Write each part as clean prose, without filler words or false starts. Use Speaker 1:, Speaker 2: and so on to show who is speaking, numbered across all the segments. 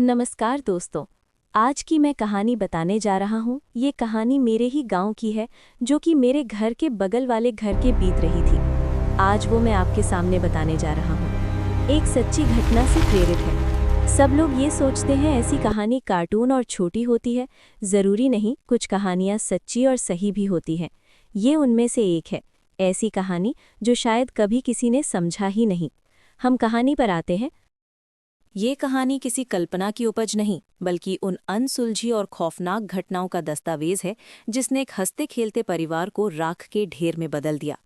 Speaker 1: नमस्कार दोस्तों। आज की मैं कहानी बताने जा रहा हूँ। ये कहानी मेरे ही गांव की है, जो कि मेरे घर के बगल वाले घर के बीत रही थी। आज वो मैं आपके सामने बताने जा रहा हूँ। एक सच्ची घटना से प्रेरित है। सब लोग ये सोचते हैं ऐसी कहानी कार्टून और छोटी होती है। ज़रूरी नहीं, कुछ कहानियाँ सच्ची और सही भी होती हैं। ये उनमें से एक है, ऐसी कहानी जो शायद कभी किसी ने समझा ही नहीं। हम कहानी पर आते हैं। ये कहानी किसी कल्पना की उपज नहीं, बल्कि उन अनसुलझी और खौफनाक घटनाओं का दस्तावेज है जिसने एक हंसते खेलते परिवार को राख के ढेर में बदल दिया।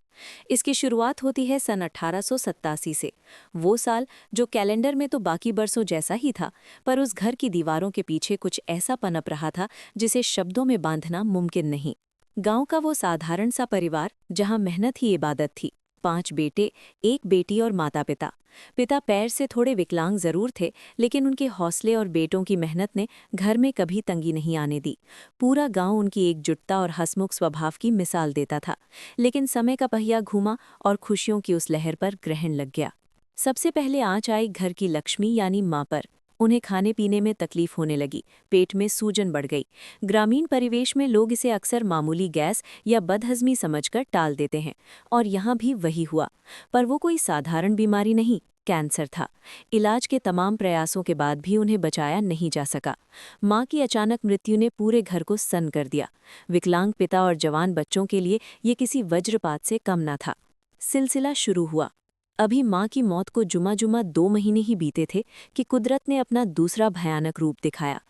Speaker 1: इसकी शुरुआत होती है सन 1887 से। वो साल जो कैलेंडर में तो बाकी बरसों जैसा ही था, पर उस घर की दीवारों के पीछे कुछ ऐसा पनप रहा था जिसे शब्दों में बांधना मुमकिन नहीं। गांव का वो साधारण सा परिवार जहां मेहनत ही इबादत थी। 5 बेटे, एक बेटी और माता पिता। पिता पैर से थोड़े विकलांग जरूर थे, लेकिन उनके हौसले और बेटों की मेहनत ने घर में कभी तंगी नहीं आने दी। पूरा गांव उनकी एकजुटता और हंसमुख स्वभाव की मिसाल देता था। लेकिन समय का पहिया घूमा और खुशियों की उस लहर पर ग्रहण लग गया। सबसे पहले आँच आई घर की लक्ष्मी यानी माँ पर। उन्हें खाने पीने में तकलीफ होने लगी, पेट में सूजन बढ़ गई। ग्रामीण परिवेश में लोग इसे अक्सर मामूली गैस या बदहजमी समझकर टाल देते हैं, और यहाँ भी वही हुआ। पर वो कोई साधारण बीमारी नहीं, कैंसर था। इलाज के तमाम प्रयासों के बाद भी उन्हें बचाया नहीं जा सका। माँ की अचानक मृत्यु ने पूरे घर को सन्न कर दिया। विकलांग पिता और जवान बच्चों के लिए ये किसी वज्रपात से कम न था। सिलसिला शुरू हुआ। अभी माँ की मौत को जुमा जुमा 2 महीने ही बीते थे कि कुदरत ने अपना दूसरा भयानक रूप दिखाया।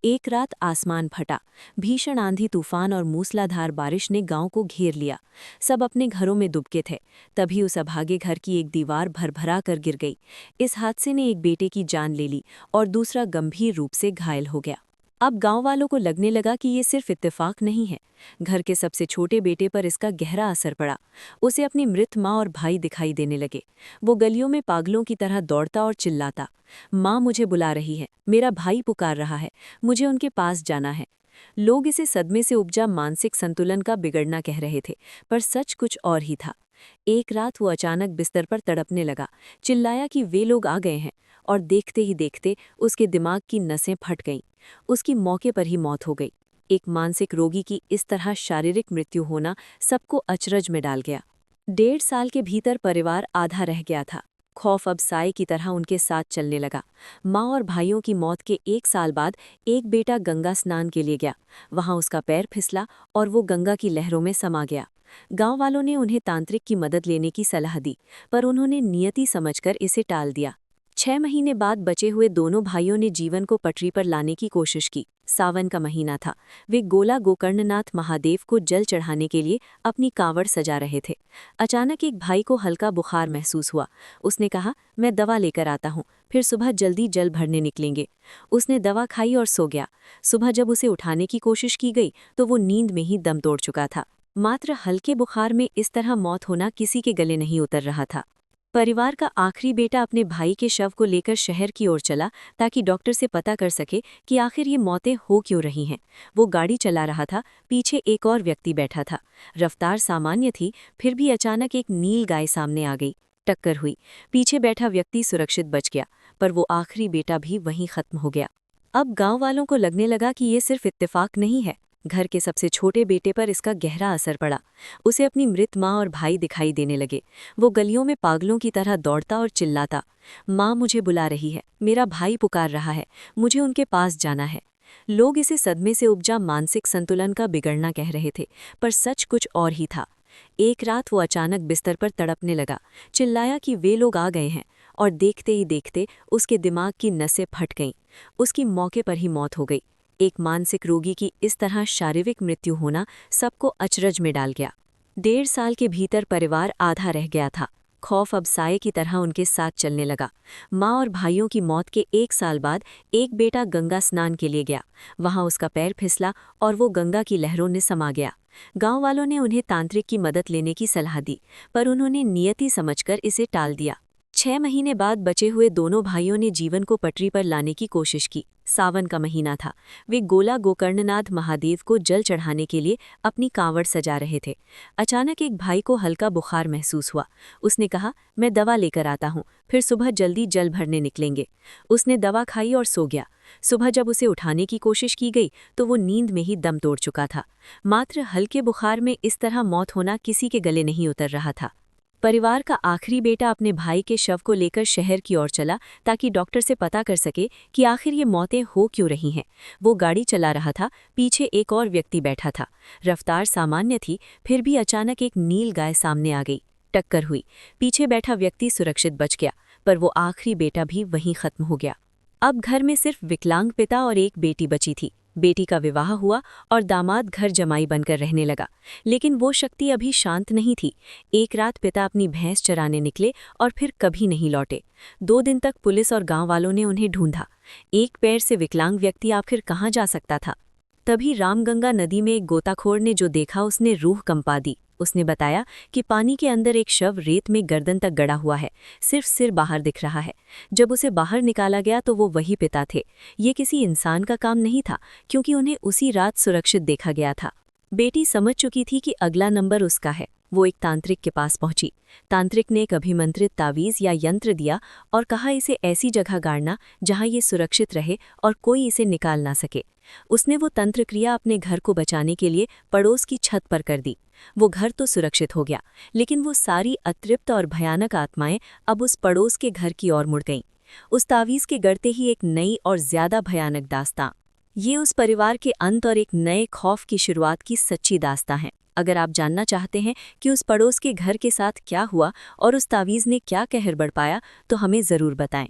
Speaker 1: एक रात आसमान फटा। भीषण आंधी तूफान और मूसलाधार बारिश ने गांव को घेर लिया। सब अपने घरों में दुबके थे। तभी उस अभागे घर की एक दीवार भरभरा कर गिर गई। इस हादसे ने एक बेटे की जान ले ली और दूसरा गंभीर रूप से घायल हो गया। अब गांव वालों को लगने लगा कि ये सिर्फ इत्तेफाक नहीं है। घर के सबसे छोटे बेटे पर इसका गहरा असर पड़ा। उसे अपनी मृत माँ और भाई दिखाई देने लगे। वो गलियों में पागलों की तरह दौड़ता और चिल्लाता, माँ मुझे बुला रही है, मेरा भाई पुकार रहा है, मुझे उनके पास जाना है। लोग इसे सदमे से उपजा मानसिक संतुलन का बिगड़ना कह रहे थे, पर सच कुछ और ही था। एक रात वो अचानक बिस्तर पर तड़पने लगा, चिल्लाया कि वे लोग आ गए हैं, और देखते ही देखते उसके दिमाग की नसें फट गईं। उसकी मौके पर ही मौत हो गई। एक मानसिक रोगी की इस तरह शारीरिक मृत्यु होना सबको अचरज में डाल गया। 1.5 साल के भीतर परिवार आधा रह गया था। खौफ अब साए की तरह उनके साथ चलने लगा। माँ और भाइयों की मौत के 1 साल बाद एक बेटा गंगा स्नान के लिए गया। वहां उसका पैर फिसला और वो गंगा की लहरों में समा गया। गांव वालों ने उन्हें तांत्रिक की मदद लेने की सलाह दी, पर उन्होंने नियति समझकर इसे टाल दिया। 6 महीने बाद बचे हुए दोनों भाइयों ने जीवन को पटरी पर लाने की कोशिश की। सावन का महीना था। वे गोला गोकर्णनाथ महादेव को जल चढ़ाने के लिए अपनी कांवड़ सजा रहे थे। अचानक एक भाई को हल्का बुखार महसूस हुआ। उसने कहा, मैं दवा लेकर आता हूँ, फिर सुबह जल्दी जल भरने निकलेंगे। उसने दवा खाई और सो गया। सुबह जब उसे उठाने की कोशिश की गई तो वो नींद में ही दम तोड़ चुका था। मात्र हल्के बुखार में इस तरह मौत होना किसी के गले नहीं उतर रहा था। परिवार का आखिरी बेटा अपने भाई के शव को लेकर शहर की ओर चला ताकि डॉक्टर से पता कर सके कि आखिर ये मौतें हो क्यों रही हैं। वो गाड़ी चला रहा था, पीछे एक और व्यक्ति बैठा था। रफ्तार सामान्य थी, फिर भी अचानक एक नील गाय सामने आ गई। टक्कर हुई। पीछे बैठा व्यक्ति सुरक्षित बच गया, पर वो आखिरी बेटा भी वहीं खत्म हो गया। अब गांव वालों को लगने लगा कि ये सिर्फ इत्तेफाक नहीं है। घर के सबसे छोटे बेटे पर इसका गहरा असर पड़ा। उसे अपनी मृत माँ और भाई दिखाई देने लगे। वो गलियों में पागलों की तरह दौड़ता और चिल्लाता, माँ मुझे बुला रही है, मेरा भाई पुकार रहा है, मुझे उनके पास जाना है। लोग इसे सदमे से उपजा मानसिक संतुलन का बिगड़ना कह रहे थे, पर सच कुछ और ही था। एक रात वो अचानक बिस्तर पर तड़पने लगा, चिल्लाया कि वे लोग आ गए हैं, और देखते ही देखते उसके दिमाग की नसें फट गईं। उसकी मौके पर ही मौत हो गई। एक मानसिक रोगी की इस तरह शारीरिक मृत्यु होना सबको अचरज में डाल गया। 1.5 साल के भीतर परिवार आधा रह गया था। खौफ अब साए की तरह उनके साथ चलने लगा। माँ और भाइयों की मौत के 1 साल बाद एक बेटा गंगा स्नान के लिए गया। वहां उसका पैर फिसला और वो गंगा की लहरों में समा गया। गांव वालों ने उन्हें तांत्रिक की मदद लेने की सलाह दी, पर उन्होंने नियति समझकर इसे टाल दिया। 6 महीने बाद बचे हुए दोनों भाइयों ने जीवन को पटरी पर लाने की कोशिश की। सावन का महीना था। वे गोला गोकर्णनाथ महादेव को जल चढ़ाने के लिए अपनी कांवड़ सजा रहे थे। अचानक एक भाई को हल्का बुखार महसूस हुआ। उसने कहा, मैं दवा लेकर आता हूँ, फिर सुबह जल्दी जल भरने निकलेंगे। उसने दवा खाई और सो गया। सुबह जब उसे उठाने की कोशिश की गई तो वो नींद में ही दम तोड़ चुका था। मात्र हल्के बुखार में इस तरह मौत होना किसी के गले नहीं उतर रहा था। परिवार का आखिरी बेटा अपने भाई के शव को लेकर शहर की ओर चला ताकि डॉक्टर से पता कर सके कि आखिर ये मौतें हो क्यों रही हैं। वो गाड़ी चला रहा था, पीछे एक और व्यक्ति बैठा था। रफ्तार सामान्य थी, फिर भी अचानक एक नील गाय सामने आ गई। टक्कर हुई। पीछे बैठा व्यक्ति सुरक्षित बच गया, पर वो आखिरी बेटा भी वहीं खत्म हो गया। अब घर में सिर्फ विकलांग पिता और एक बेटी बची थी। बेटी का विवाह हुआ और दामाद घर जमाई बनकर रहने लगा। लेकिन वो शक्ति अभी शांत नहीं थी। एक रात पिता अपनी भैंस चराने निकले और फिर कभी नहीं लौटे। 2 दिन तक पुलिस और गांव वालों ने उन्हें ढूंढा। एक पैर से विकलांग व्यक्ति आखिर कहाँ जा सकता था? तभी रामगंगा नदी में एक गोताखोर ने जो देखा उसने रूह कंपा दी। उसने बताया कि पानी के अंदर एक शव रेत में गर्दन तक गड़ा हुआ है, सिर्फ सिर बाहर दिख रहा है। जब उसे बाहर निकाला गया तो वो वही पिता थे। ये किसी इंसान का काम नहीं था, क्योंकि उन्हें उसी रात सुरक्षित देखा गया था। बेटी समझ चुकी थी कि अगला नंबर उसका है। वो एक तांत्रिक के पास पहुंची। तांत्रिक ने एक अभिमंत्रित तावीज या यंत्र दिया और कहा, इसे ऐसी जगह गाड़ना जहां ये सुरक्षित रहे और कोई इसे निकाल ना सके। उसने वो तंत्र क्रिया अपने घर को बचाने के लिए पड़ोस की छत पर कर दी। वो घर तो सुरक्षित हो गया, लेकिन वो सारी अतृप्त और भयानक आत्माएं अब उस पड़ोस के घर की ओर मुड़ गईं। उस तावीज के गढ़ते ही एक नई और ज्यादा भयानक दास्तां। ये उस परिवार के अंत और एक नए खौफ की शुरुआत की सच्ची दास्तां है। अगर आप जानना चाहते हैं कि उस पड़ोस के घर के साथ क्या हुआ और उस तावीज ने क्या कहर बढ़ पाया, तो हमें ज़रूर बताएं।